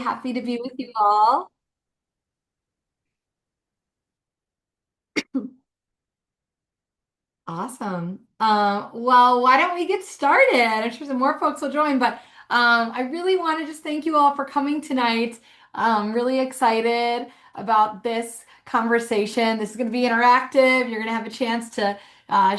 Happy to be with you all. Awesome. Well, why don't we get started? I'm sure some more folks will join, but I really want to just thank you all for coming tonight. I'm really excited about this conversation. This is going to be interactive. You're going to have a chance to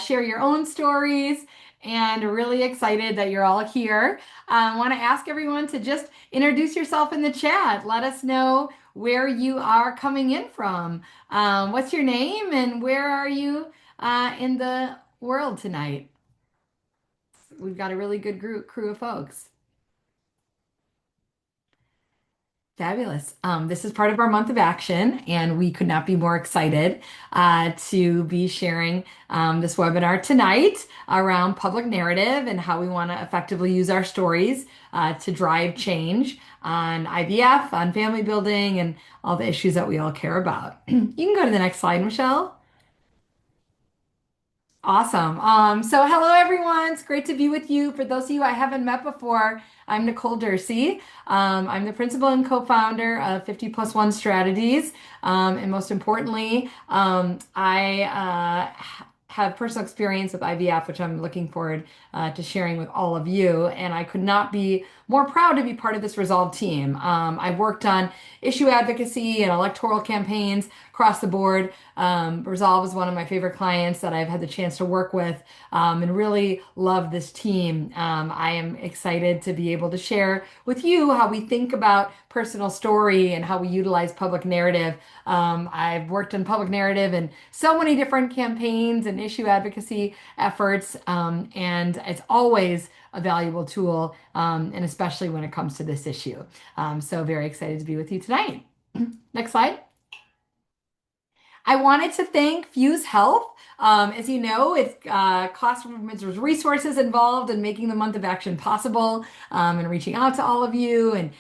share your own stories, and really excited that you're all here. I want to ask everyone to just introduce yourself in the chat. Let us know where you are coming in from. What's your name and where are you in the world tonight? We've got a really good crew of folks. Fabulous. This is part of our month of action, and we could not be more excited to be sharing this webinar tonight around public narrative and how we want to effectively use our stories to drive change on IVF, on family building, and all the issues that we all care about. You can go to the next slide, Michelle. Awesome. So hello everyone. It's great to be with you. For those of you I haven't met before, I'm Nicole Dursey. I'm the principal and co-founder of 50 Plus One Strategies. And most importantly, I have personal experience with IVF, which I'm looking forward to sharing with all of you. And I could not be more proud to be part of this Resolve team. I've worked on issue advocacy and electoral campaigns across the board. Resolve is one of my favorite clients that I've had the chance to work with and really love this team. I am excited to be able to share with you how we think about personal story and how we utilize public narrative. I've worked in public narrative in so many different campaigns and issue advocacy efforts, and it's always a valuable tool, and especially when it comes to this issue. So very excited to be with you tonight. Next slide. I wanted to thank Fuse Health. As you know, it's cost improvements, there's resources involved in making the month of action possible, and reaching out to all of you and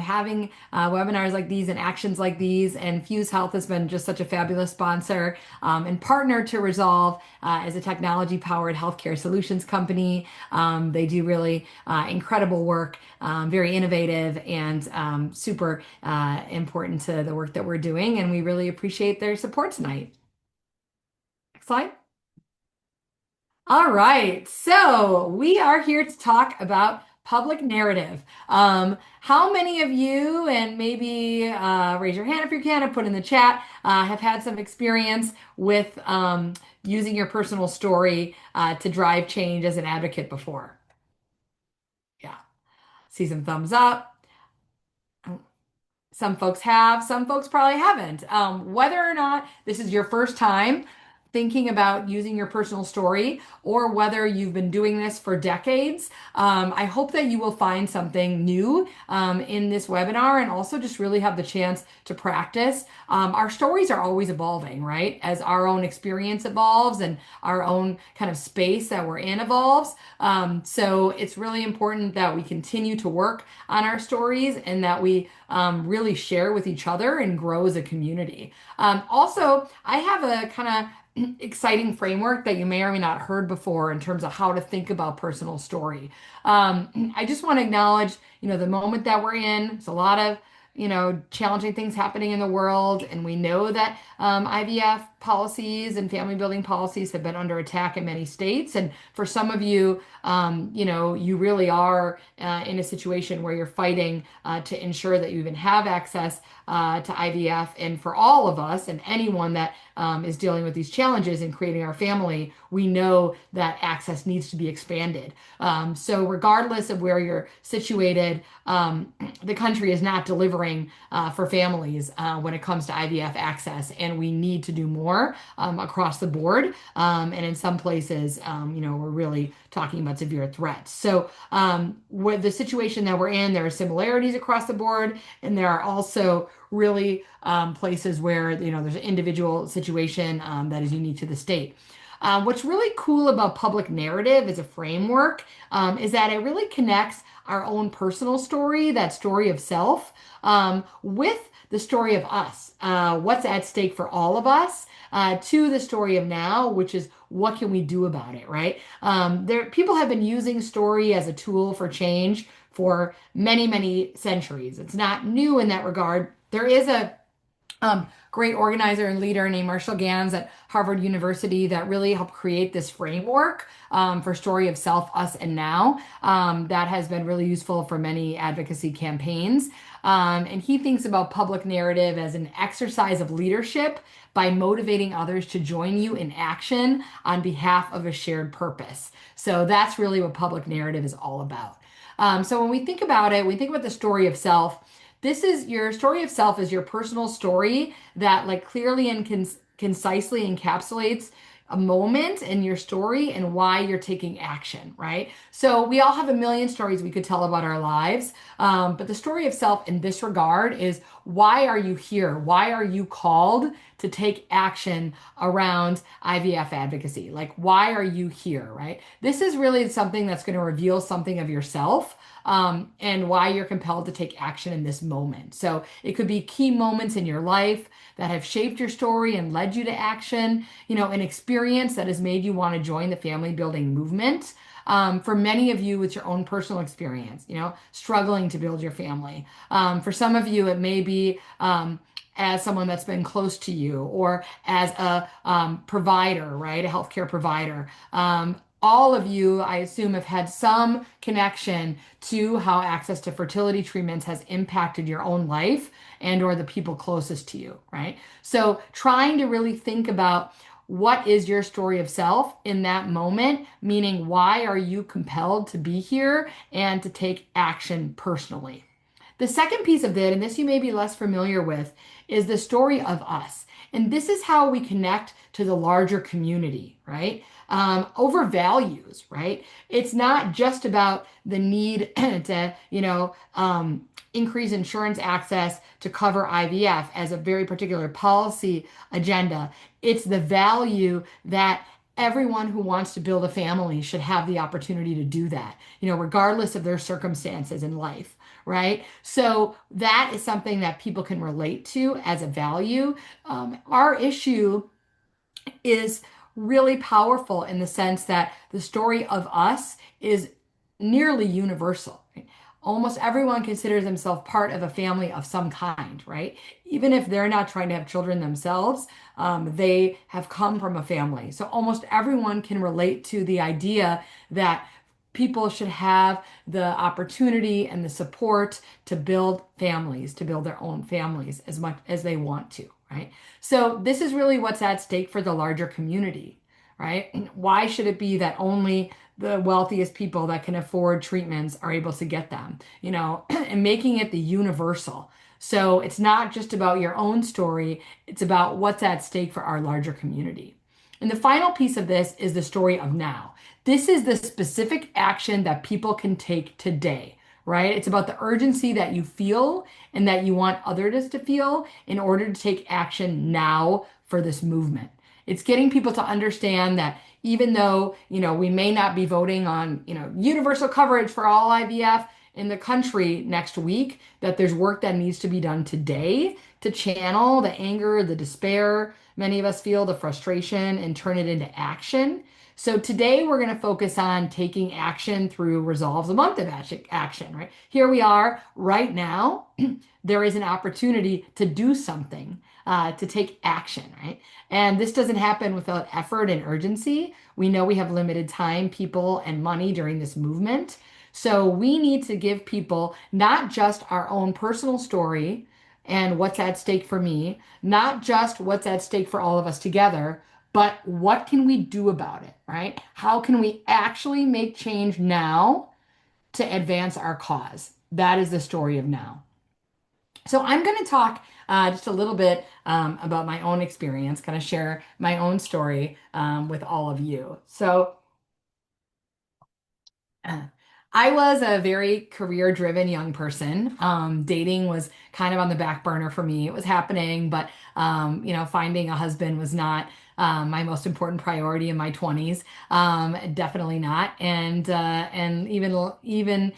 having webinars like these and actions like these. And Fuse Health has been just such a fabulous sponsor and partner to Resolve as a technology-powered healthcare solutions company. They do really incredible work, very innovative, and super important to the work that we're doing. And we really appreciate their support tonight. Next slide. All right, so we are here to talk about public narrative. How many of you, and maybe raise your hand if you can, and put in the chat, have had some experience with using your personal story to drive change as an advocate before? Yeah, see some thumbs up. Some folks have, some folks probably haven't. Whether or not this is your first time thinking about using your personal story or whether you've been doing this for decades, I hope that you will find something new in this webinar and also just really have the chance to practice. Our stories are always evolving, right? As our own experience evolves and our own kind of space that we're in evolves. So it's really important that we continue to work on our stories and that we really share with each other and grow as a community. Also, I have a kind of exciting framework that you may or may not heard before in terms of how to think about personal story. I just want to acknowledge, the moment that we're in. It's a lot of, challenging things happening in the world, and we know that IVF policies and family building policies have been under attack in many states. And for some of you, you really are in a situation where you're fighting to ensure that you even have access to IVF. And for all of us and anyone that is dealing with these challenges in creating our family, we know that access needs to be expanded. So regardless of where you're situated, the country is not delivering for families when it comes to IVF access, and we need to do more across the board. And in some places, we're really talking about severe threats. So with the situation that we're in, there are similarities across the board, and there are also really places where there's an individual situation that is unique to the state. What's really cool about public narrative as a framework is that it really connects our own personal story, that story of self, with the story of us, what's at stake for all of us, to the story of now, which is what can we do about it, right? People have been using story as a tool for change for many, many centuries. It's not new in that regard. There is a great organizer and leader named Marshall Gans at Harvard University that really helped create this framework for story of self, us, and now. That has been really useful for many advocacy campaigns. And he thinks about public narrative as an exercise of leadership by motivating others to join you in action on behalf of a shared purpose. So that's really what public narrative is all about. So when we think about it, we think about the story of self. This is your story of self is your personal story that like clearly and concisely encapsulates a moment in your story and why you're taking action, right? So we all have a million stories we could tell about our lives, but the story of self in this regard is why are you here? Why are you called to take action around IVF advocacy? Like, why are you here, right? This is really something that's going to reveal something of yourself and why you're compelled to take action in this moment. So it could be key moments in your life that have shaped your story and led you to action, an experience that has made you want to join the family building movement. For many of you, it's your own personal experience, struggling to build your family. For some of you, it may be as someone that's been close to you or as a provider, right? A healthcare provider. All of you, I assume, have had some connection to how access to fertility treatments has impacted your own life and or the people closest to you, right? So trying to really think about what is your story of self in that moment, meaning why are you compelled to be here and to take action personally. The second piece of it, and this you may be less familiar with, is the story of us. And this is how we connect to the larger community, right? Over values, right? It's not just about the need to, increase insurance access to cover IVF as a very particular policy agenda. It's the value that everyone who wants to build a family should have the opportunity to do that, regardless of their circumstances in life, right? So that is something that people can relate to as a value. Our issue is really powerful in the sense that the story of us is nearly universal. Right? Almost everyone considers themselves part of a family of some kind, right? Even if they're not trying to have children themselves, they have come from a family. So almost everyone can relate to the idea that people should have the opportunity and the support to build families, to build their own families as much as they want to, right? So this is really what's at stake for the larger community, right? And why should it be that only the wealthiest people that can afford treatments are able to get them, and making it the universal. So it's not just about your own story, it's about what's at stake for our larger community. And the final piece of this is the story of now. This is the specific action that people can take today, right? It's about the urgency that you feel and that you want others to feel in order to take action now for this movement. It's getting people to understand that even though, we may not be voting on, universal coverage for all IVF in the country next week, that there's work that needs to be done today to channel the anger, the despair many of us feel, the frustration, and turn it into action. So today we're going to focus on taking action through Resolves a Month of Action, right? Here we are right now. There is an opportunity to do something, to take action, right? And this doesn't happen without effort and urgency. We know we have limited time, people, and money during this movement. So we need to give people not just our own personal story and what's at stake for me, not just what's at stake for all of us together, but what can we do about it, right? How can we actually make change now to advance our cause? That is the story of now. So I'm going to talk just a little bit about my own experience, kind of share my own story with all of you. So uh, I was a very career-driven young person. Dating was kind of on the back burner for me. It was happening, but finding a husband was not my most important priority in my 20s. Definitely not, and even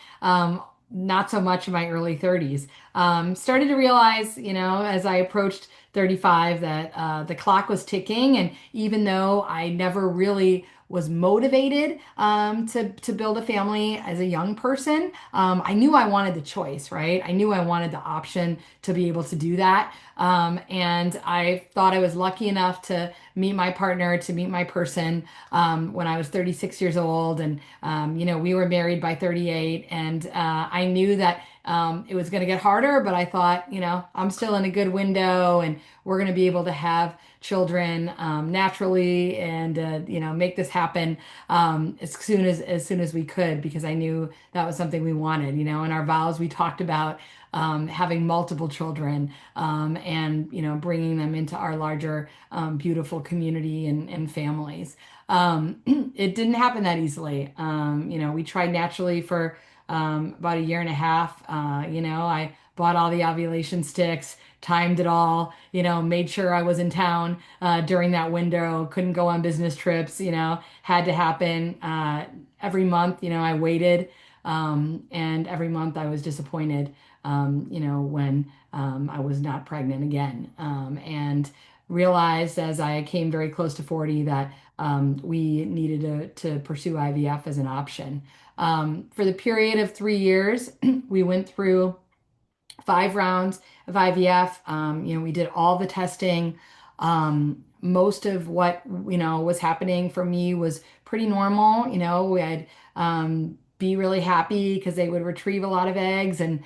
not so much in my early 30s. Started to realize, as I approached 35, that the clock was ticking, and even though I never really was motivated to build a family as a young person. I knew I wanted the choice, right? I knew I wanted the option to be able to do that. And I thought I was lucky enough to meet my partner, to meet my person when I was 36 years old. And, we were married by 38. And I knew that it was going to get harder, but I thought, I'm still in a good window and we're going to be able to have children naturally and make this happen as soon as we could because I knew that was something we wanted. In our vows we talked about having multiple children and bringing them into our larger beautiful community and families. It didn't happen that easily. We tried naturally for about a year and a half. I bought all the ovulation sticks, timed it all, made sure I was in town during that window, couldn't go on business trips, had to happen every month. I waited, and every month I was disappointed, when I was not pregnant again, and realized as I came very close to 40 that we needed to pursue IVF as an option. For the period of 3 years, we went through 5 rounds of IVF. We did all the testing. Most of what, was happening for me was pretty normal. We had be really happy because they would retrieve a lot of eggs and,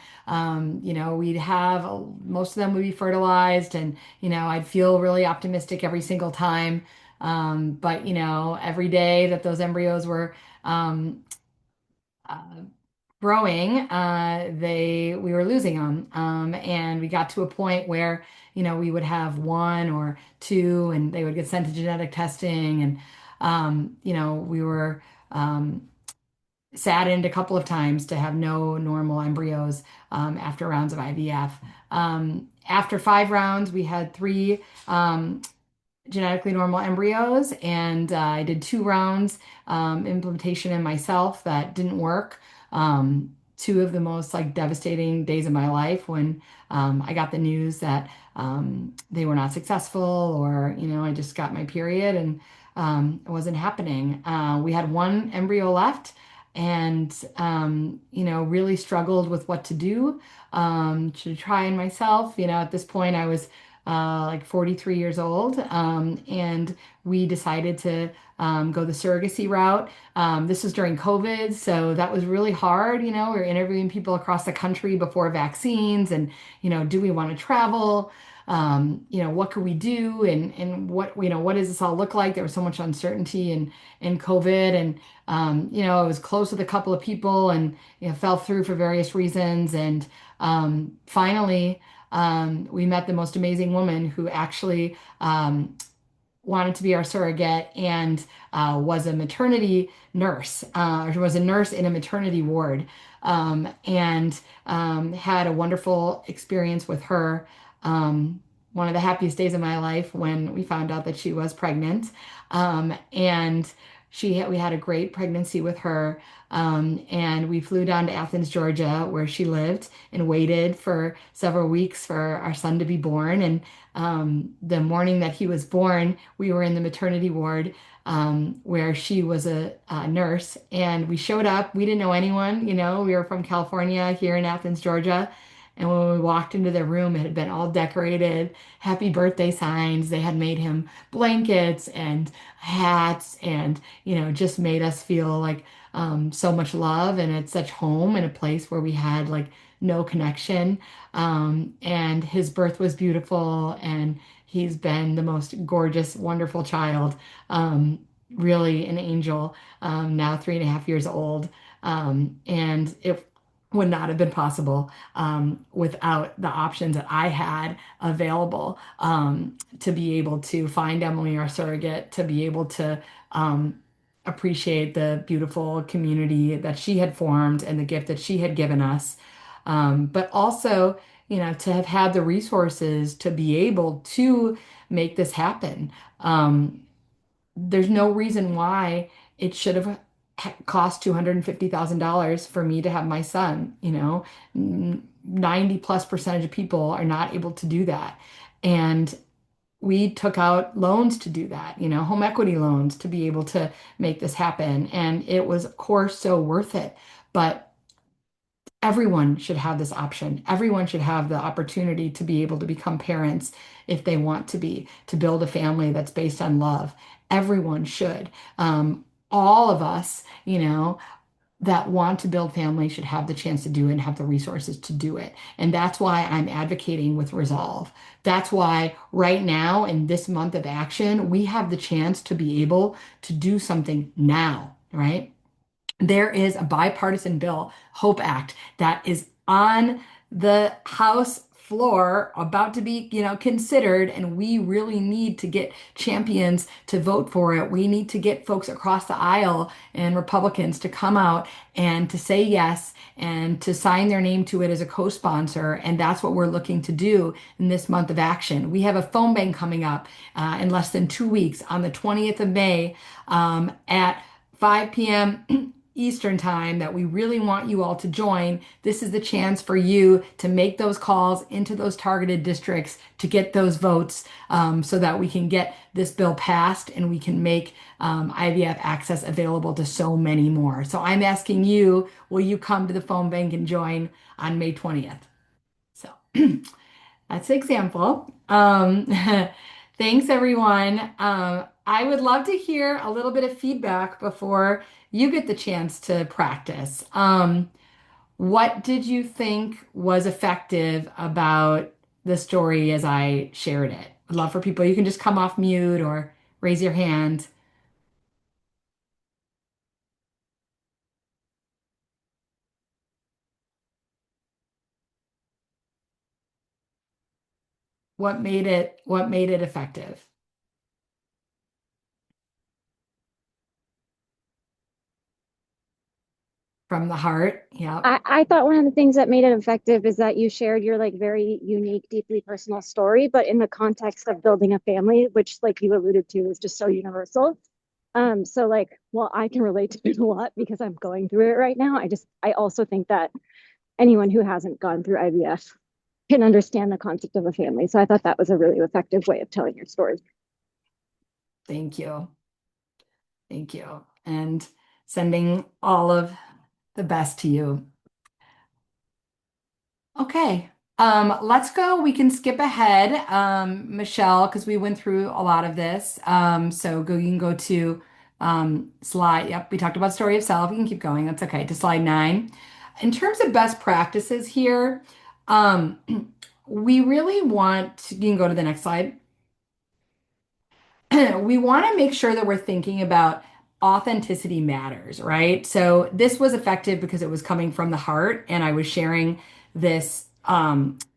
we'd have most of them would be fertilized and, I'd feel really optimistic every single time. But, every day that those embryos were uh, growing, we were losing them, and we got to a point where we would have one or two, and they would get sent to genetic testing, and we were saddened a couple of times to have no normal embryos after rounds of IVF. After 5 rounds, we had three genetically normal embryos, and I did 2 rounds implementation in myself that didn't work. Two of the most like devastating days of my life when I got the news that they were not successful, or I just got my period and it wasn't happening. We had one embryo left, and really struggled with what to do to try and myself. At this point, I was like 43 years old, and we decided to go the surrogacy route. This was during COVID, so that was really hard. We were interviewing people across the country before vaccines, and do we want to travel? What could we do, and what does this all look like? There was so much uncertainty in COVID, and I was close with a couple of people, and fell through for various reasons, and finally. We met the most amazing woman who actually wanted to be our surrogate and was a maternity nurse, or was a nurse in a maternity ward, and had a wonderful experience with her. One of the happiest days of my life when we found out that she was pregnant, and we had a great pregnancy with her. And we flew down to Athens, Georgia, where she lived, and waited for several weeks for our son to be born. And the morning that he was born, we were in the maternity ward where she was a nurse. And we showed up. We didn't know anyone, we were from California here in Athens, Georgia. And when we walked into the room, it had been all decorated, happy birthday signs. They had made him blankets and hats and, just made us feel like so much love and at such home in a place where we had like no connection. And his birth was beautiful, and he's been the most gorgeous, wonderful child. Really an angel, now 3.5 years old. And it would not have been possible without the options that I had available to be able to find Emily, our surrogate, to be able to appreciate the beautiful community that she had formed and the gift that she had given us. But also, to have had the resources to be able to make this happen. There's no reason why it should have cost $250,000 for me to have my son. 90 plus percentage of people are not able to do that. And we took out loans to do that, home equity loans to be able to make this happen. And it was, of course, so worth it. But everyone should have this option. Everyone should have the opportunity to be able to become parents if they want to be, to build a family that's based on love. Everyone should. All of us, that want to build family should have the chance to do it and have the resources to do it. And that's why I'm advocating with Resolve. That's why right now in this month of action, we have the chance to be able to do something now, right? There is a bipartisan bill, Hope Act, that is on the House floor about to be, considered, and we really need to get champions to vote for it. We need to get folks across the aisle and Republicans to come out and to say yes and to sign their name to it as a co-sponsor. And that's what we're looking to do in this month of action. We have a phone bank coming up in less than 2 weeks on the 20th of May at 5 p.m. Eastern time that we really want you all to join. This is the chance for you to make those calls into those targeted districts to get those votes so that we can get this bill passed and we can make IVF access available to so many more. So I'm asking you, will you come to the phone bank and join on May 20th? So that's an example. Thanks, everyone. I would love to hear a little bit of feedback before you get the chance to practice. What did you think was effective about the story as I shared it? I'd love for people, you can just come off mute or raise your hand. What made it effective? From the heart. Yep. I thought one of the things that made it effective is that you shared your like very unique, deeply personal story, but in the context of building a family, which like you alluded to is just so universal. So like, well, I can relate to it a lot because I'm going through it right now. I also think that anyone who hasn't gone through IVF can understand the concept of a family. So I thought that was a really effective way of telling your story. Thank you. Thank you. And sending all of the best to you. Okay. Let's go. We can skip ahead, Michelle, because we went through a lot of this. You can go to slide. Yep, we talked about story of self. You can keep going. That's okay. To slide 9. In terms of best practices here, um, we really you can go to the next slide. We want to make sure that we're thinking about authenticity matters, right? So this was effective because it was coming from the heart and I was sharing this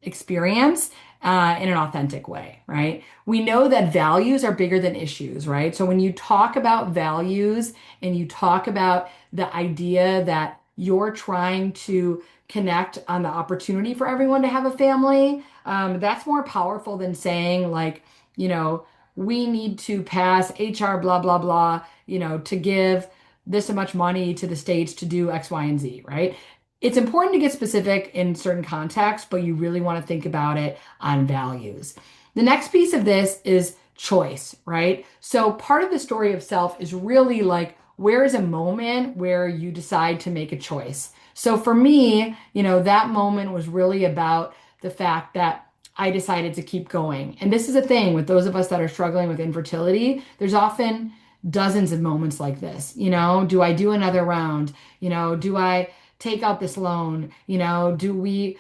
experience in an authentic way, right? We know that values are bigger than issues, right? So when you talk about values and you talk about the idea that you're trying to connect on the opportunity for everyone to have a family, that's more powerful than saying like, you know, we need to pass HR blah blah blah, to give this much money to the states to do X, Y, and Z, right? It's important to get specific in certain contexts, but you really want to think about it on values. The next piece of this is choice, right? So part of the story of self is really like, where is a moment where you decide to make a choice? So for me, that moment was really about the fact that I decided to keep going. And this is a thing with those of us that are struggling with infertility. There's often dozens of moments like this. Do I do another round? Do I take out this loan? Do we,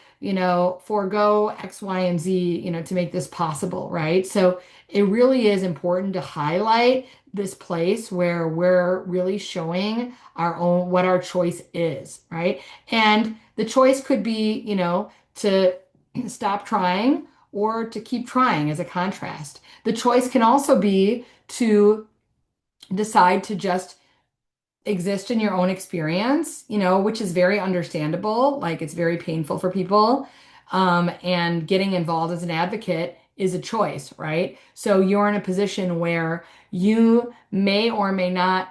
forego X, Y, and Z, to make this possible, right? So it really is important to highlight this place where we're really showing our own, what our choice is, right? And the choice could be, to stop trying or to keep trying as a contrast. The choice can also be to decide to just exist in your own experience, which is very understandable. Like it's very painful for people. And getting involved as an advocate is a choice, right? So you're in a position where you may or may not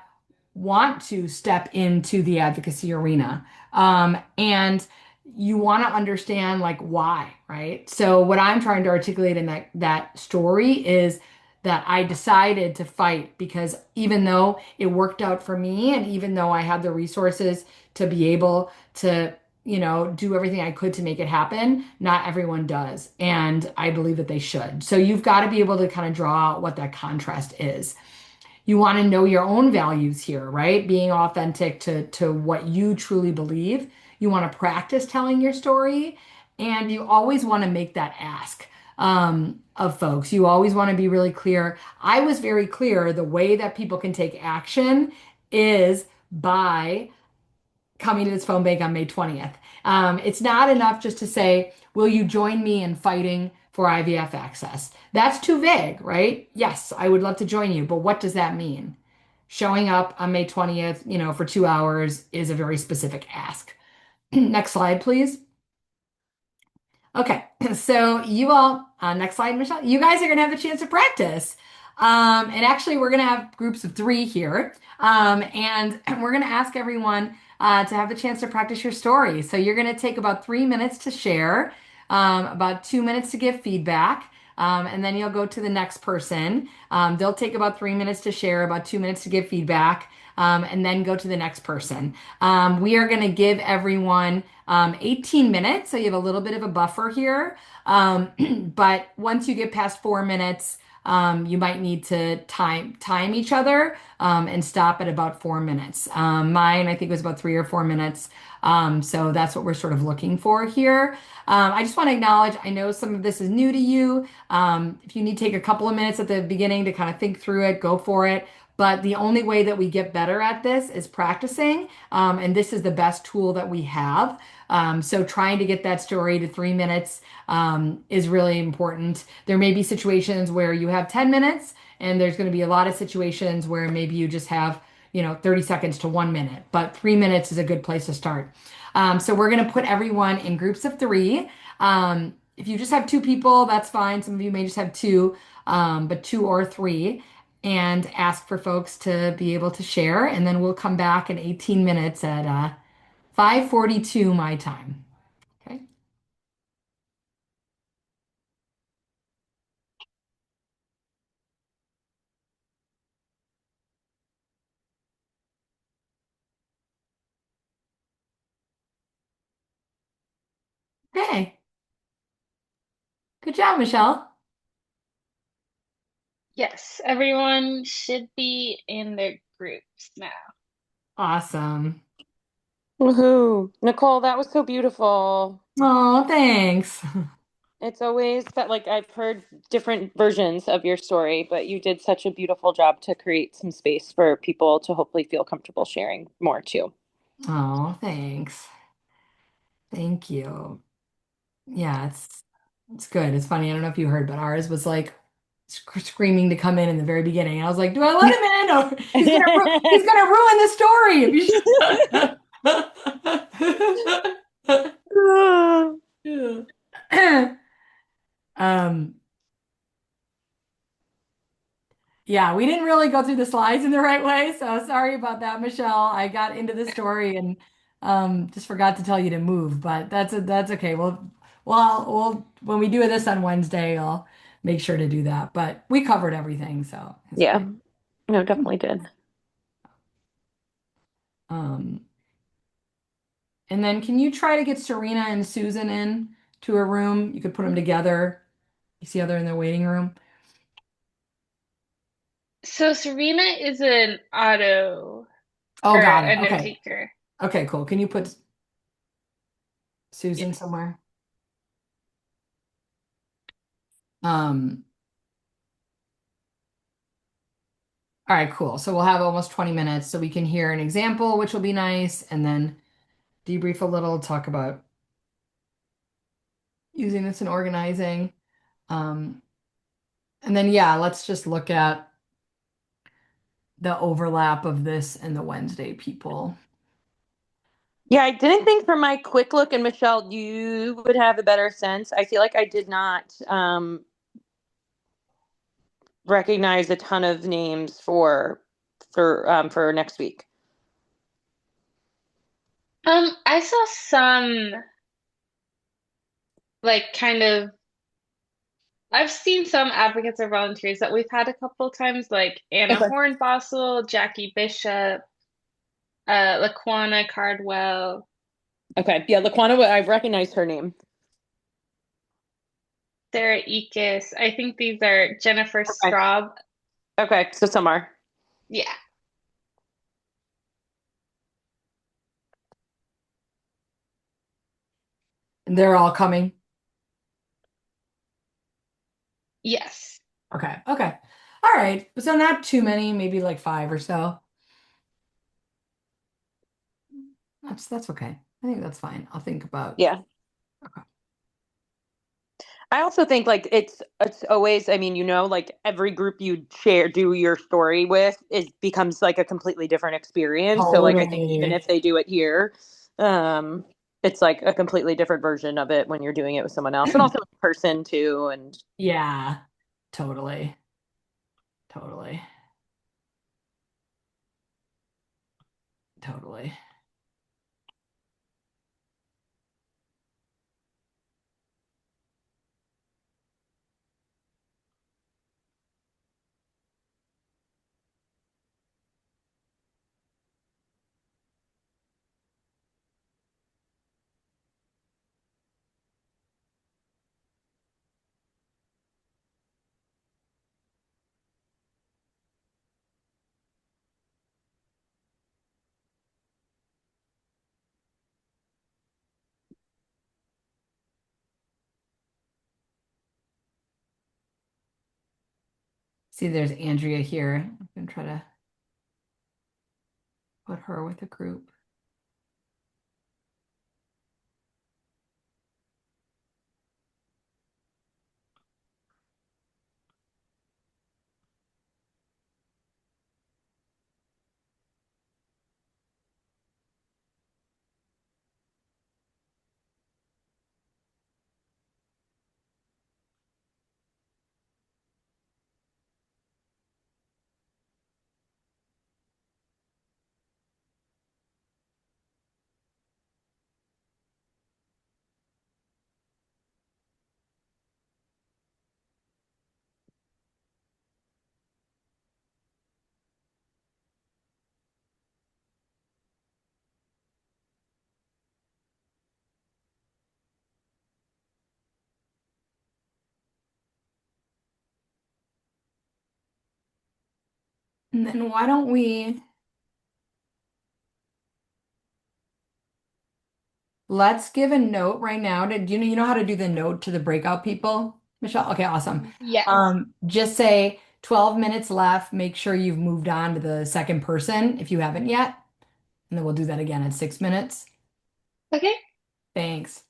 want to step into the advocacy arena. And you want to understand like why, right? So what I'm trying to articulate in that story is that I decided to fight because even though it worked out for me and even though I had the resources to be able to, do everything I could to make it happen, not everyone does. And I believe that they should. So you've got to be able to kind of draw out what that contrast is. You want to know your own values here, right? Being authentic to what you truly believe. You want to practice telling your story, and you always want to make that ask of folks. You always want to be really clear. I was very clear. The way that people can take action is by coming to this phone bank on May 20th. It's not enough just to say, will you join me in fighting for IVF access? That's too vague, right? Yes, I would love to join you, but what does that mean? Showing up on May 20th, for 2 hours is a very specific ask. Next slide, please. Okay, so you all, next slide, Michelle. You guys are going to have a chance to practice. And actually, we're going to have groups of three here. And we're going to ask everyone to have a chance to practice your story. So you're going to take about 3 minutes to share, about 2 minutes to give feedback. And then you'll go to the next person. They'll take about 3 minutes to share, about 2 minutes to give feedback, and then go to the next person. We are going to give everyone 18 minutes, so you have a little bit of a buffer here. But once you get past 4 minutes, you might need to time each other and stop at about 4 minutes. Mine, I think, was about 3 or 4 minutes. So that's what we're sort of looking for here. I just want to acknowledge, I know some of this is new to you. If you need to take a couple of minutes at the beginning to kind of think through it, go for it. But the only way that we get better at this is practicing. And this is the best tool that we have. So trying to get that story to 3 minutes is really important. There may be situations where you have 10 minutes, and there's going to be a lot of situations where maybe you just have, 30 seconds to 1 minute, but 3 minutes is a good place to start. So we're going to put everyone in groups of three. If you just have two people, that's fine. Some of you may just have two, but two or three, and ask for folks to be able to share. And then we'll come back in 18 minutes at 5:42 my time. Okay. Okay. Good job, Michelle. Yes, everyone should be in their groups now. Awesome. Woohoo. Nicole, that was so beautiful. Oh, thanks. It's always that, like, I've heard different versions of your story, but you did such a beautiful job to create some space for people to hopefully feel comfortable sharing more too. Oh, thanks. Thank you. Yeah, it's good. It's funny. I don't know if you heard, but ours was like screaming to come in the very beginning. And I was like, "Do I let him in? Or he's gonna ruin the story if you." Um, yeah, we didn't really go through the slides in the right way, so sorry about that, Michelle. I got into the story and just forgot to tell you to move, but that's okay. We'll when we do this on Wednesday, I'll make sure to do that. But we covered everything, so it's Yeah, okay. no, definitely did. Um, and then can you try to get Serena and Susan in to a room? You could put them together. You see how they're in the waiting room? So Serena is an auto Oh, or got a it. note Okay. taker. Okay, cool. Can you put Susan Yes. somewhere? Um, all right, cool. So we'll have almost 20 minutes so we can hear an example, which will be nice, and then debrief a little, talk about using this in organizing. Um, and then, yeah, let's just look at the overlap of this and the Wednesday people. Yeah, I didn't think from my quick look, and Michelle, you would have a better sense. I feel like I did not recognize a ton of names for next week. I saw some. like kind of I've seen some advocates or volunteers that we've had a couple times, like Anna Okay. Hornbostel, Jackie Bishop, Laquana Cardwell, Okay. Yeah, Laquana, I've recognized her name. Sarah Ekis. I think these are Jennifer Okay. Straub. Okay. So some are. Yeah. And they're all coming. Yes. Okay. Okay. All right. So not too many, maybe like five or so. That's okay. I think that's fine. I'll think about. Yeah. Okay. I also think like it's always, I mean, like every group you do your story with is becomes like a completely different experience. So like I think even Totally. if they do it here, um, it's like a completely different version of it when you're doing it with someone else and also in person too. And Yeah. Totally. Totally. Totally. See, there's Andrea here. I'm gonna try to put her with a group. And then why don't we let's give a note right now to, do you know how to do the note to the breakout people, Michelle? Okay, awesome. Yes. Just say 12 minutes left. Make sure you've moved on to the second person if you haven't yet. And then we'll do that again at 6 minutes. Okay. Thanks.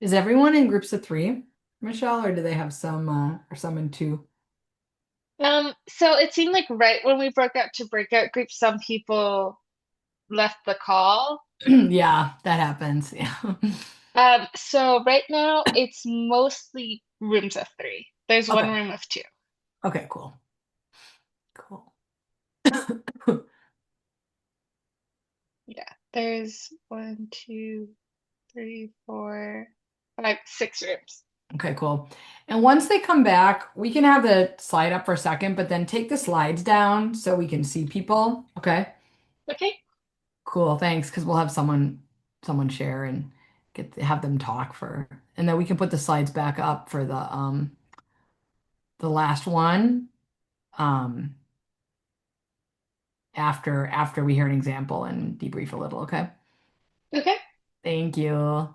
Is everyone in groups of three, Michelle, or do they have some or some in two? So it seemed like right when we broke out to breakout groups, some people left the call. Yeah, that happens. Yeah. So right now it's mostly rooms of three. There's one Okay. room of two. Okay, cool. Cool. Yeah. There's one, two, three, four, five, six rooms. Okay, cool. And once they come back, we can have the slide up for a second, but then take the slides down so we can see people. Okay, Okay. cool. Thanks, because we'll have someone share and have them talk for, and then we can put the slides back up for the last one um after we hear an example and debrief a little. Okay. Okay. Thank you.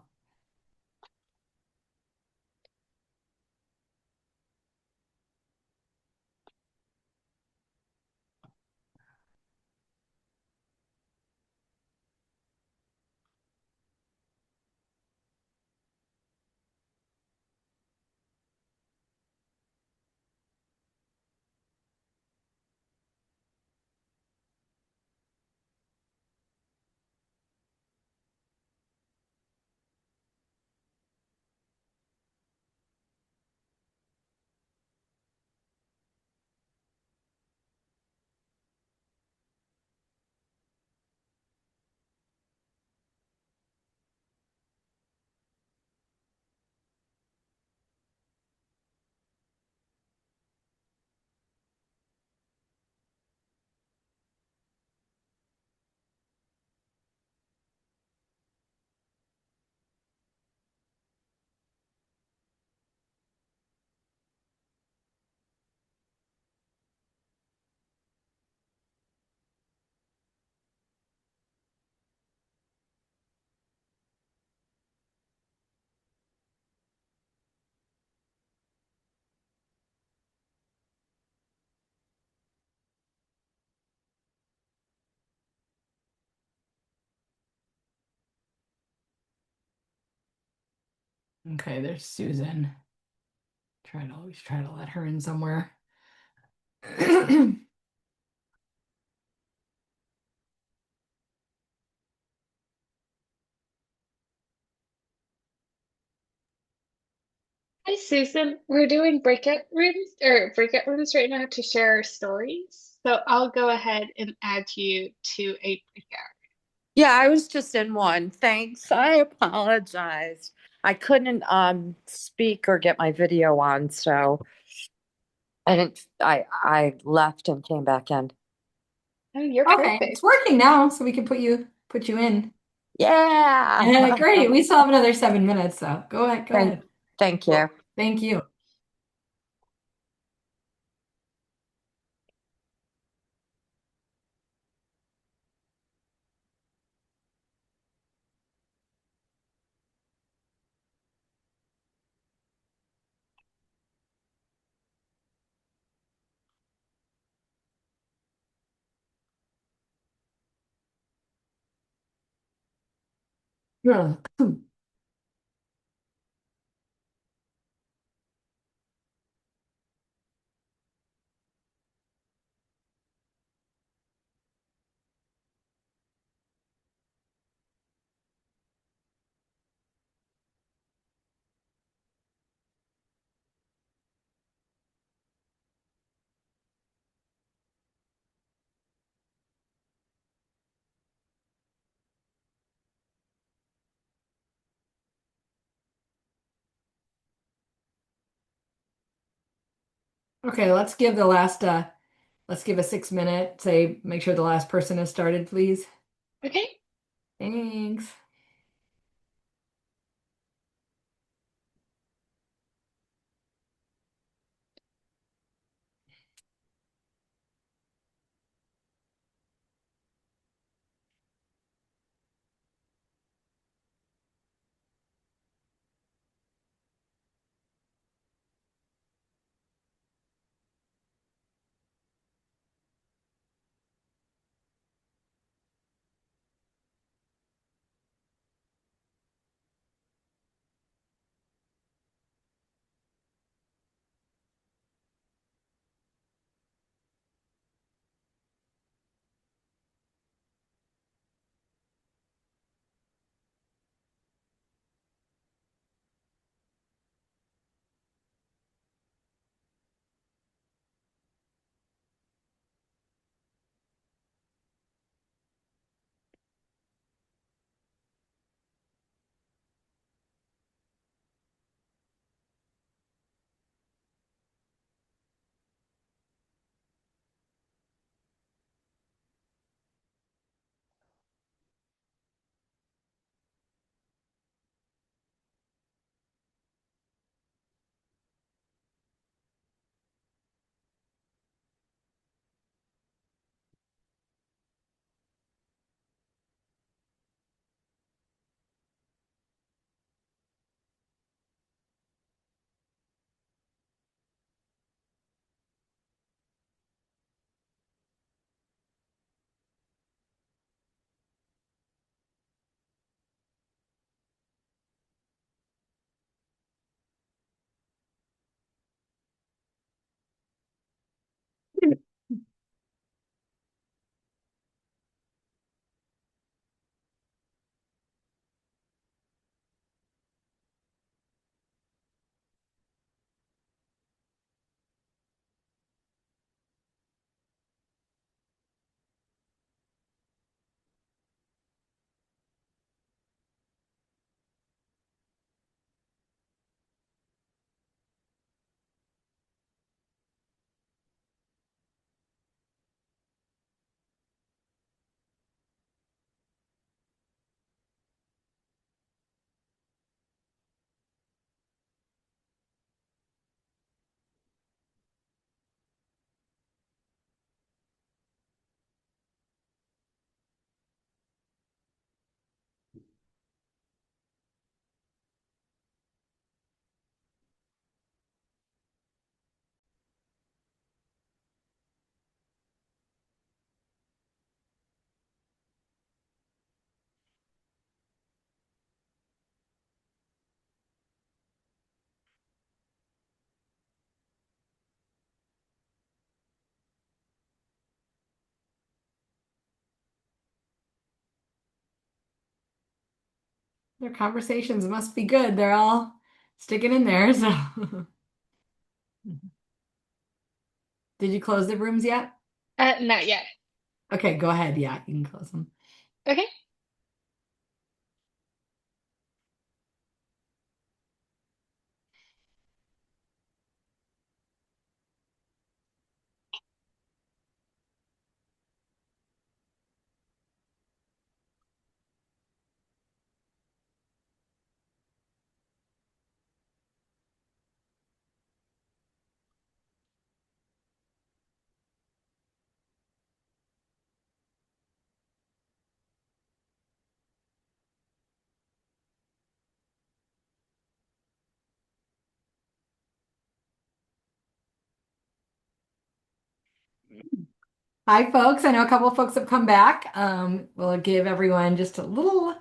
Okay, there's Susan. Always try to let her in somewhere. Hi, Susan. We're doing breakout rooms right now to share our stories. So I'll go ahead and add you to a breakout. Yeah, I was just in one. Thanks. I apologize. I couldn't speak or get my video on, so I left and came back in. Oh, you're Okay, it's perfect. working now, so we can put you in. Yeah. Great. We still have another 7 minutes, so go ahead. Go Thank ahead. thank you. Cool. Thank you. Yeah. Okay, let's give a 6 minute, say make sure the last person has started, please. Okay. Thanks. Their conversations must be good. They're all sticking in there. So, did you close the rooms yet? Not yet. Okay, go ahead. Yeah, you can close them. Okay. Hi, folks. I know a couple of folks have come back. We'll give everyone just about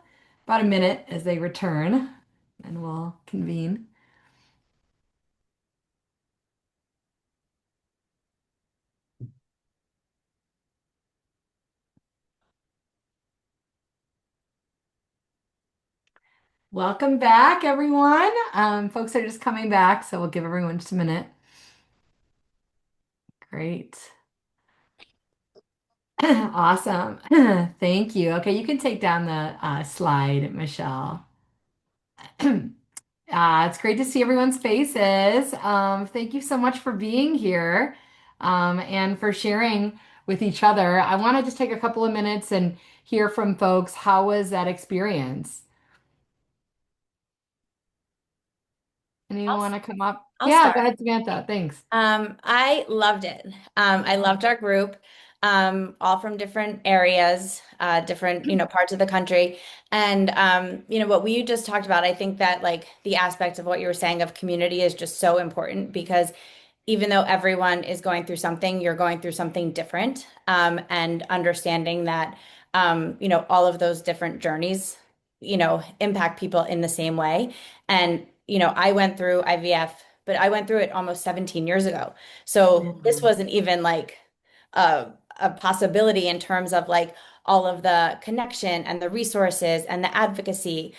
a minute as they return, and we'll convene. Welcome back, everyone. Folks are just coming back, so we'll give everyone just a minute. Great. Awesome. Thank you. Okay, you can take down the slide, Michelle. It's great to see everyone's faces. Thank you so much for being here and for sharing with each other. I want to just take a couple of minutes and hear from folks. How was that experience? Anyone I'll, want to come up? I'll Yeah, go start. ahead, Samantha. Thanks. I loved it. I loved our group, all from different areas, different, parts of the country. And, what we just talked about, I think that like the aspect of what you were saying of community is just so important because even though everyone is going through something, you're going through something different. And understanding that, all of those different journeys, impact people in the same way. And, I went through IVF, but I went through it almost 17 years ago. Yeah. So this wasn't even like a possibility in terms of like all of the connection and the resources and the advocacy.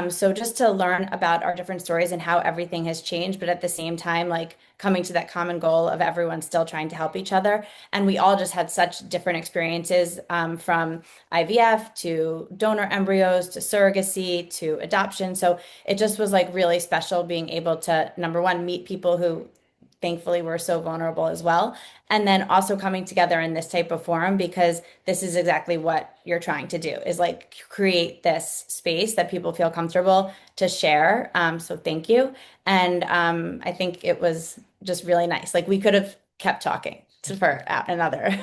So just to learn about our different stories and how everything has changed, but at the same time, like coming to that common goal of everyone still trying to help each other. And we all just had such different experiences from IVF to donor embryos to surrogacy to adoption. So it just was like really special being able to, number one, meet people who thankfully were so vulnerable as well. And then also coming together in this type of forum because this is exactly what you're trying to do is like create this space that people feel comfortable to share. So thank you. And I think it was just really nice. Like we could have kept talking for another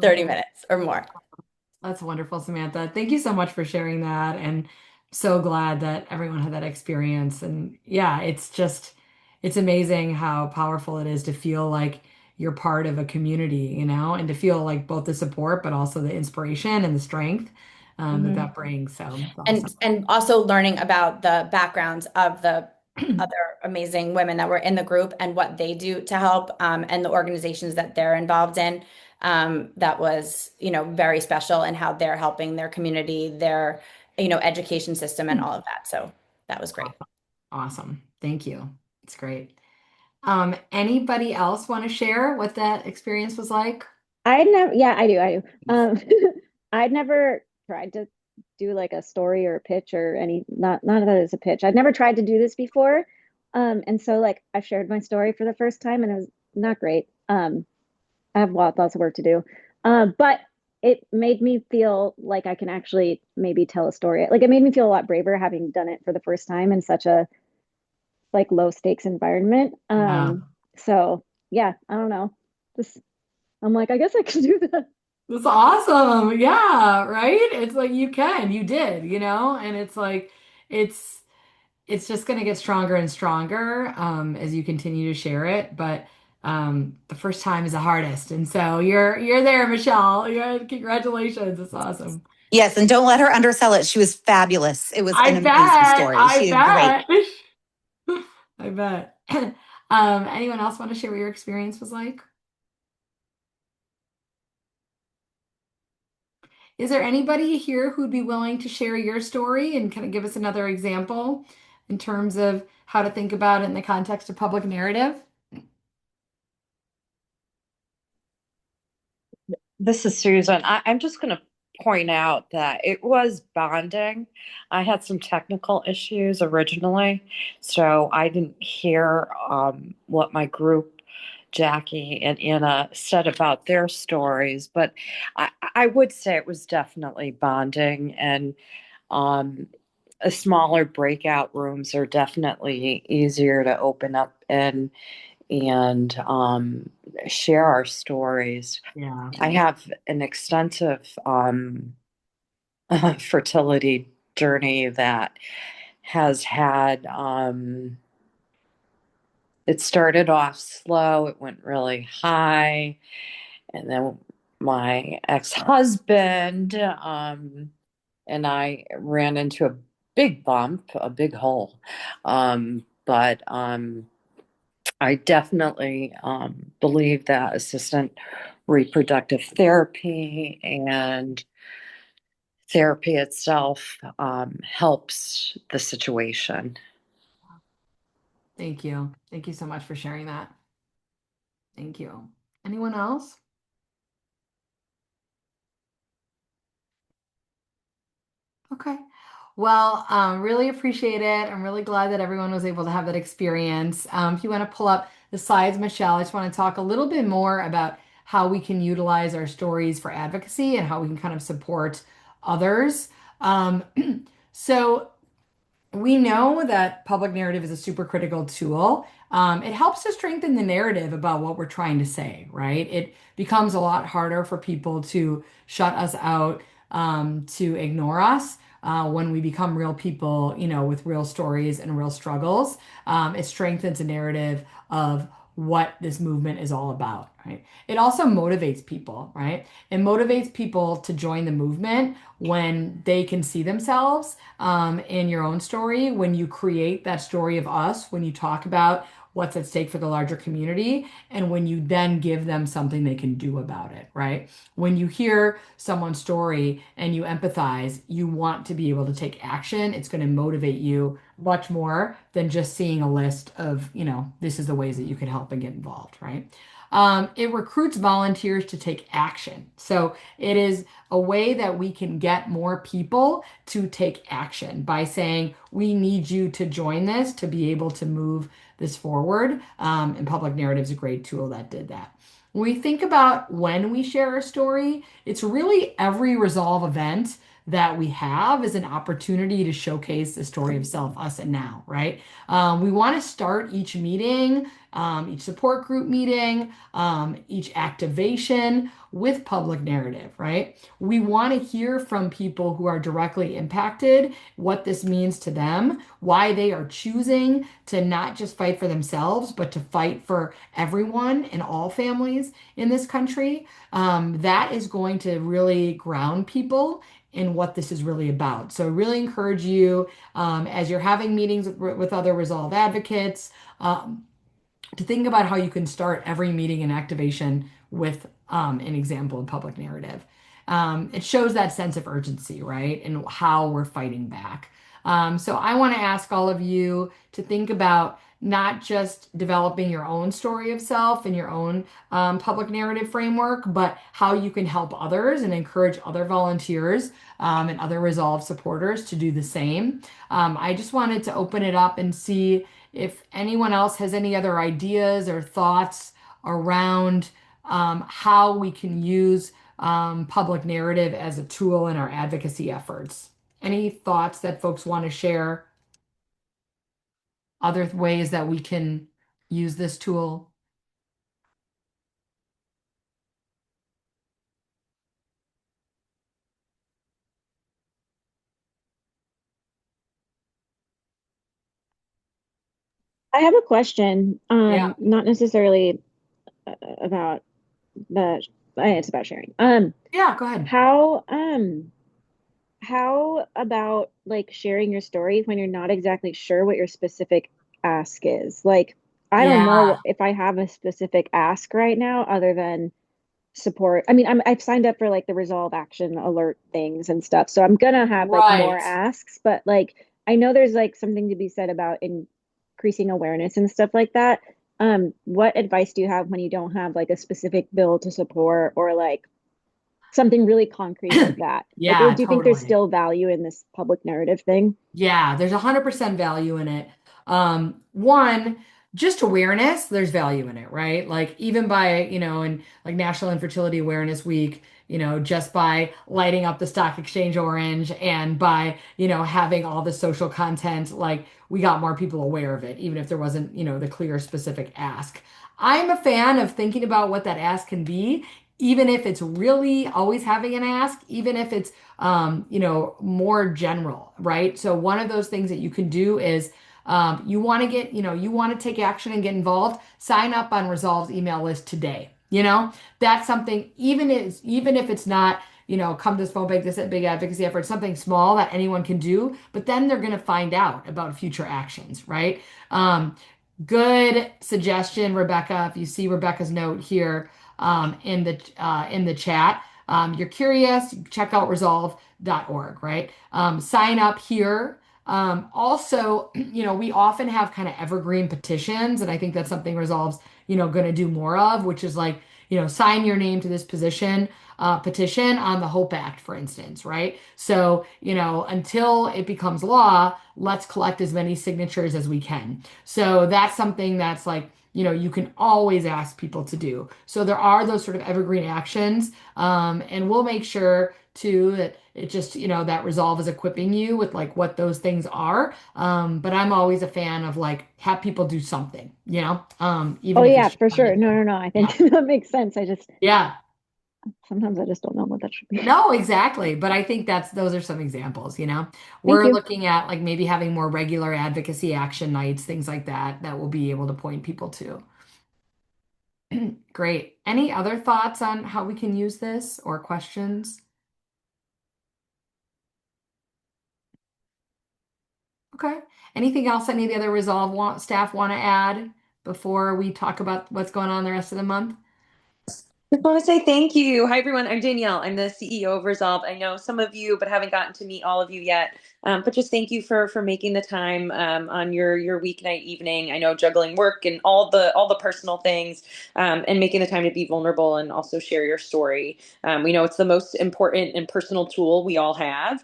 30 minutes or more. That's wonderful, Samantha. Thank you so much for sharing that. And so glad that everyone had that experience. And yeah, it's amazing how powerful it is to feel like you're part of a community, and to feel like both the support, but also the inspiration and the strength that Mhm. that brings. So it's And awesome. and also learning about the backgrounds of the other amazing women that were in the group and what they do to help and the organizations that they're involved in. That was, very special and how they're helping their community, their, education system and all of that. So that was great. Awesome. Thank you. It's great. Anybody else want to share what that experience was like? I'd never, yeah, I do. I'd never tried to do like a story or a pitch or not, none of that is a pitch. I'd never tried to do this before. And so like I shared my story for the first time and it was not great. I have lots of work to do. But it made me feel like I can actually maybe tell a story. Like it made me feel a lot braver having done it for the first time in such a like low stakes environment. Yeah. So yeah, I don't know. Just I'm like, I guess I can do that. That's awesome. Yeah, right? It's like you did, and it's like it's it's just going to get stronger and stronger as you continue to share it, but the first time is the hardest. And so you're there, Michelle. Congratulations. It's awesome. Yes, and don't let her undersell it. She was fabulous. It was I an amazing bet. story. She did great. I bet. I bet. Anyone else want to share what your experience was like? Is there anybody here who'd be willing to share your story and kind of give us another example in terms of how to think about it in the context of public narrative? This is Susan. I'm just going to point out that it was bonding. I had some technical issues originally, so I didn't hear what my group, Jackie and Anna, said about their stories, but I would say it was definitely bonding, and um, smaller breakout rooms are definitely easier to open up and share our stories. Yeah. I have an extensive fertility journey that has had, it started off slow, it went really high, and then my ex-husband and I ran into a big bump, a big hole. But I definitely believe that assistant reproductive therapy and therapy itself helps the situation. Thank you. Thank you so much for sharing that. Thank you. Anyone else? Okay. Well, really appreciate it. I'm really glad that everyone was able to have that experience. If you want to pull up the slides, Michelle, I just want to talk a little bit more about how we can utilize our stories for advocacy and how we can kind of support others. Um, so we know that public narrative is a super critical tool. It helps to strengthen the narrative about what we're trying to say, right? It becomes a lot harder for people to shut us out, to ignore us. When we become real people, with real stories and real struggles, it strengthens a narrative of what this movement is all about, right? It also motivates people, right? It motivates people to join the movement when they can see themselves in your own story, when you create that story of us, when you talk about what's at stake for the larger community, and when you then give them something they can do about it, right? When you hear someone's story and you empathize, you want to be able to take action. It's going to motivate you much more than just seeing a list of, this is the ways that you can help and get involved, right? It recruits volunteers to take action. So it is a way that we can get more people to take action by saying, we need you to join this to be able to move this forward. And public narrative is a great tool that did that. When we think about when we share a story, it's really every Resolve event that we have is an opportunity to showcase the story of self, us, and now, right? We want to start each meeting, each support group meeting, each activation with public narrative, right? We want to hear from people who are directly impacted, what this means to them, why they are choosing to not just fight for themselves, but to fight for everyone and all families in this country. That is going to really ground people in what this is really about. So, I really encourage you as you're having meetings with other Resolve advocates. To think about how you can start every meeting and activation with an example of public narrative. It shows that sense of urgency, right? And how we're fighting back. So I want to ask all of you to think about not just developing your own story of self and your own public narrative framework, but how you can help others and encourage other volunteers and other Resolve supporters to do the same. I just wanted to open it up and see if anyone else has any other ideas or thoughts around how we can use public narrative as a tool in our advocacy efforts. Any thoughts that folks want to share? Other ways that we can use this tool? I have a question, Yeah. not necessarily about the, it's about sharing. Yeah, go ahead. How about like sharing your story when you're not exactly sure what your specific ask is? Like, I don't Yeah. know if I have a specific ask right now other than support. I mean, I've signed up for like the Resolve Action alert things and stuff. So I'm gonna have like more Right. asks, but like I know there's like something to be said about increasing awareness and stuff like that. What advice do you have when you don't have like a specific bill to support or like something really concrete like that? Like, or Yeah, do you think there's totally. still value in this public narrative thing? Yeah, there's 100% value in it. One, just awareness, there's value in it, right? Like even by, in like National Infertility Awareness Week, just by lighting up the stock exchange orange and by, having all the social content, like we got more people aware of it, even if there wasn't, the clear specific ask. I'm a fan of thinking about what that ask can be, even if it's really always having an ask, even if it's more general, right? So one of those things that you can do is you want to get, you want to take action and get involved, sign up on Resolve's email list today. That's something, even if it's not, come to this phone bank, this big advocacy effort, something small that anyone can do, but then they're going to find out about future actions, right? Good suggestion, Rebecca. If you see Rebecca's note here in the chat, you're curious, check out resolve.org, right? Sign up here. Also, we often have kind of evergreen petitions, and I think that's something Resolve's, going to do more of, which is like, sign your name to this petition on the Hope Act, for instance, right? So, until it becomes law, let's collect as many signatures as we can. So that's something that's like, you can always ask people to do. So there are those sort of evergreen actions. And we'll make sure too that it just, that Resolve is equipping you with like what those things are. But I'm always a fan of like have people do something, Oh even if it's yeah, just for on sure. the No, hill. no, no. I Yeah. think that makes sense. I just Yeah. sometimes I just don't know what that should be. No, exactly. But I think those are some examples, Thank We're you. looking at like maybe having more regular advocacy action nights, things like that, that we'll be able to point people to. Great. Any other thoughts on how we can use this or questions? Okay. Anything else any of the other staff want to add before we talk about what's going on the rest of the month? Just want to say thank you. Hi, everyone. I'm Danielle. I'm the CEO of Resolve. I know some of you, but haven't gotten to meet all of you yet. But just thank you for making the time on your weeknight evening. I know juggling work and all the personal things, and making the time to be vulnerable and also share your story. We know it's the most important and personal tool we all have.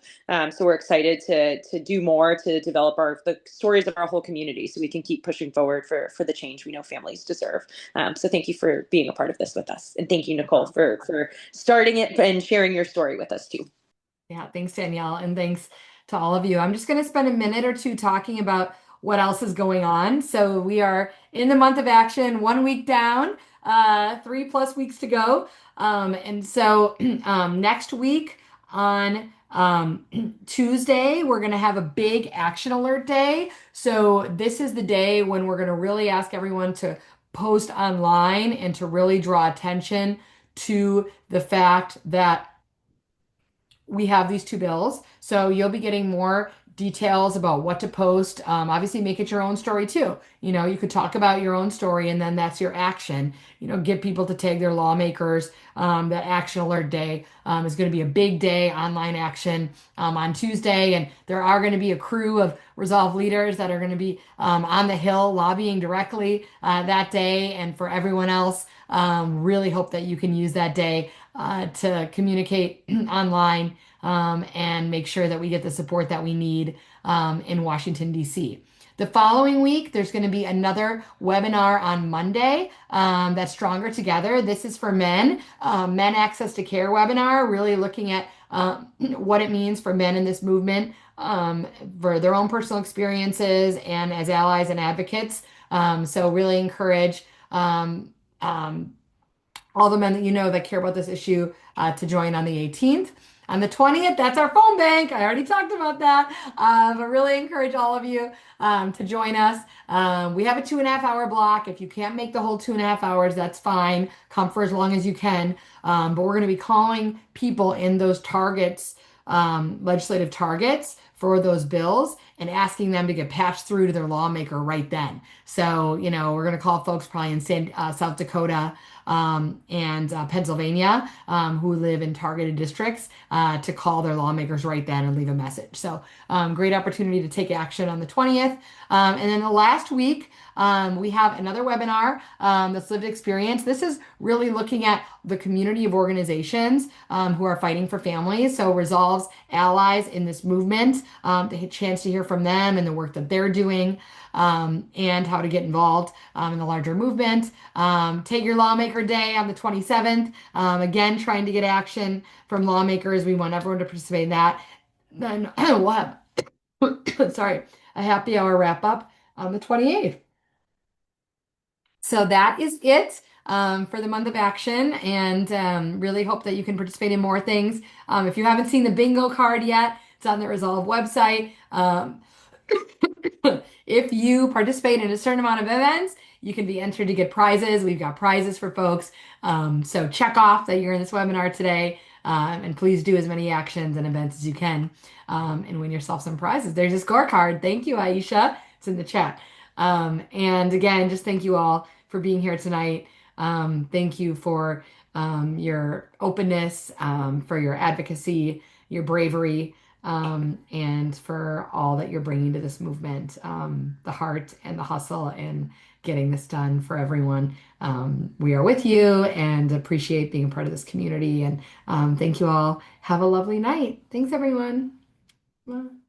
So we're excited to do more to develop the stories of our whole community, so we can keep pushing forward for the change we know families deserve. So thank you for being a part of this with us. And thank you, Nicole, for starting it and sharing your story with us too. Yeah, thanks, Danielle, and thanks to all of you. I'm just going to spend a minute or two talking about what else is going on. So we are in the month of action, 1 week down, 3+ weeks to go. And so next week on Tuesday, we're going to have a big action alert day. So this is the day when we're going to really ask everyone to post online and to really draw attention to the fact that we have these two bills. So you'll be getting more details about what to post. Obviously, make it your own story too. You could talk about your own story and then that's your action. Get people to tag their lawmakers. That action alert day is going to be a big day, online action on Tuesday. And there are going to be a crew of Resolve leaders that are going to be on the Hill lobbying directly that day. And for everyone else, really hope that you can use that day to communicate online and make sure that we get the support that we need in Washington, D.C. The following week, there's going to be another webinar on Monday that's Stronger Together. This is for men, Men Access to Care webinar, really looking at what it means for men in this movement for their own personal experiences and as allies and advocates. So really encourage all the men that that care about this issue to join on the 18th. On the 20th, that's our phone bank. I already talked about that, but really encourage all of you to join us. We have a 2.5 hour block. If you can't make the whole 2.5 hours, that's fine. Come for as long as you can. But we're going to be calling people in those targets, legislative targets for those bills. and asking them to get patched through to their lawmaker right then. So, we're going to call folks probably in South Dakota and Pennsylvania who live in targeted districts to call their lawmakers right then and leave a message. So, great opportunity to take action on the 20th. And then the last week, we have another webinar that's lived experience. This is really looking at the community of organizations who are fighting for families. So Resolve's allies in this movement, the chance to hear from them and the work that they're doing, and how to get involved in the larger movement. Take Your Lawmaker Day on the 27th. Again, trying to get action from lawmakers. We want everyone to participate in that. Then we'll have, sorry, a happy hour wrap up on the 28th. So that is it for the month of action, and really hope that you can participate in more things. If you haven't seen the bingo card yet, it's on the Resolve website. If you participate in a certain amount of events, you can be entered to get prizes. We've got prizes for folks. So check off that you're in this webinar today, and please do as many actions and events as you can, and win yourself some prizes. There's a scorecard. Thank you, Aisha. It's in the chat. And again, just thank you all for being here tonight. Thank you for your openness, for your advocacy, your bravery, and for all that you're bringing to this movement, the heart and the hustle and getting this done for everyone. We are with you and appreciate being a part of this community. And thank you all. Have a lovely night. Thanks, everyone. Bye.